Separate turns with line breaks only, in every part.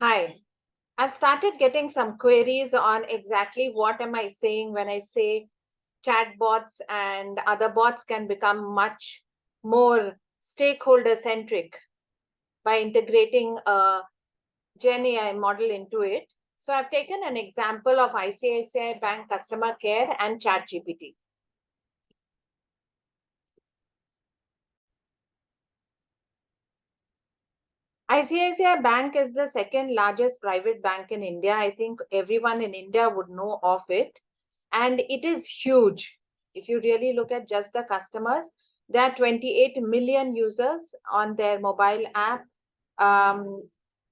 Hi, I've started getting some queries on exactly what am I saying when I say chatbots and other bots can become much more stakeholder centric by integrating a Gen AI model into it. So I've taken an example of ICICI Bank customer care and ChatGPT. ICICI Bank is the second largest private bank in India. I think everyone in India would know of it. And it is huge. If you really look at just the customers, there are 28 million users on their mobile app, um,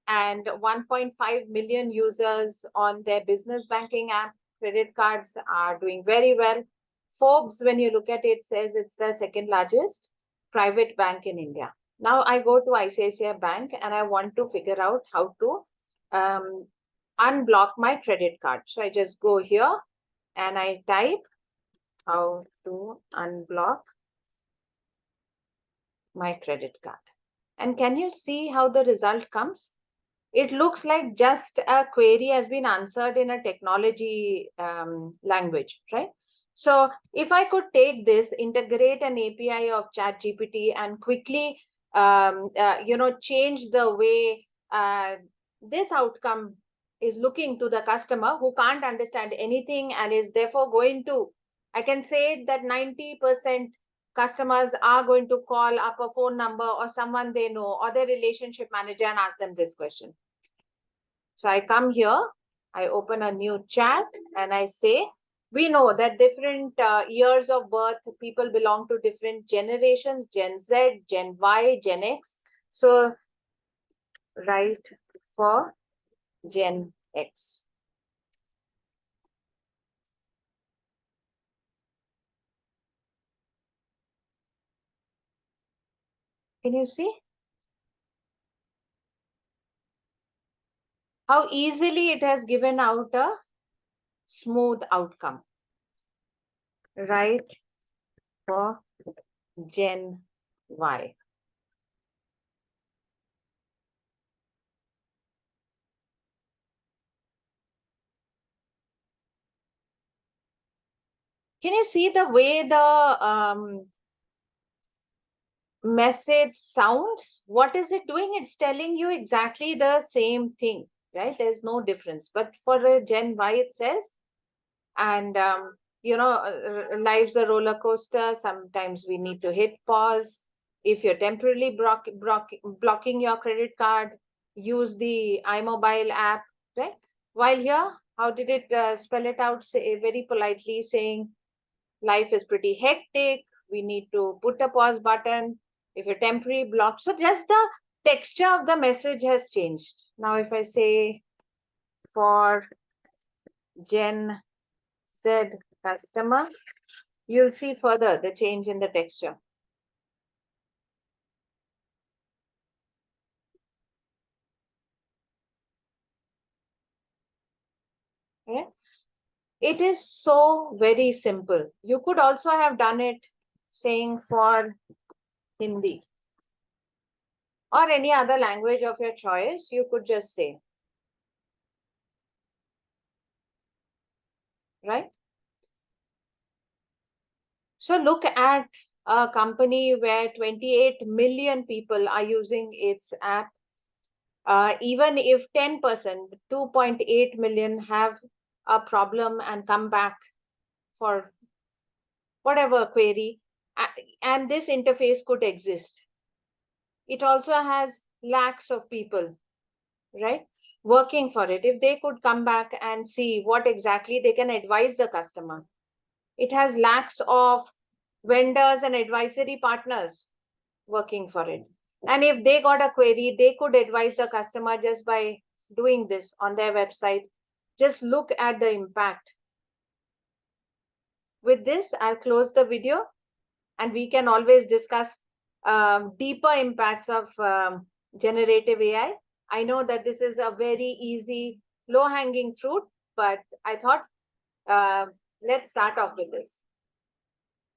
and 1.5 million users on their business banking app. Credit cards are doing very well. Forbes, when you look at it, says it's the second largest private bank in India. Now I go to ICICI Bank and I want to figure out how to um, unblock my credit card. So I just go here and I type how to unblock my credit card. And can you see how the result comes? It looks like just a query has been answered in a technology language, right? So if I could take this, integrate an API of ChatGPT and quickly, change the way this outcome is looking to the customer who can't understand anything and is therefore going to, I can say that 90% customers are going to call up a phone number or someone they know or their relationship manager and ask them this question. So I come here, I open a new chat and I say, we know that different years of birth, people belong to different generations, Gen Z, Gen Y, Gen X. So write for Gen X. Can you see how easily it has given out a smooth outcome? Write for Gen Y. Can you see the way the message sounds? What is it doing? It's telling you exactly the same thing, right? There's no difference. But for a Gen Y, it says, and life's a roller coaster. Sometimes we need to hit pause. If you're temporarily blocking your credit card, use the iMobile app, right? While here, how did it spell it out? Say, very politely saying, life is pretty hectic. We need to put a pause button. If a temporary block, so just the texture of the message has changed. Now, if I say for Gen Z customer, you'll see further the change in the texture. Okay? It is so very simple. You could also have done it saying for Hindi or any other language of your choice. You could just say, right? So look at a company where 28 million people are using its app. Even if 10%, 2.8 million have a problem and come back for whatever query, and this interface could exist. It also has lakhs of people, right, working for it. If they could come back and see what exactly they can advise the customer. It has lakhs of vendors and advisory partners working for it. And if they got a query, they could advise the customer just by doing this on their website. Just look at the impact. With this, I'll close the video and we can always discuss deeper impacts of generative AI. I know that this is a very easy, low hanging fruit, but I thought let's start off with this.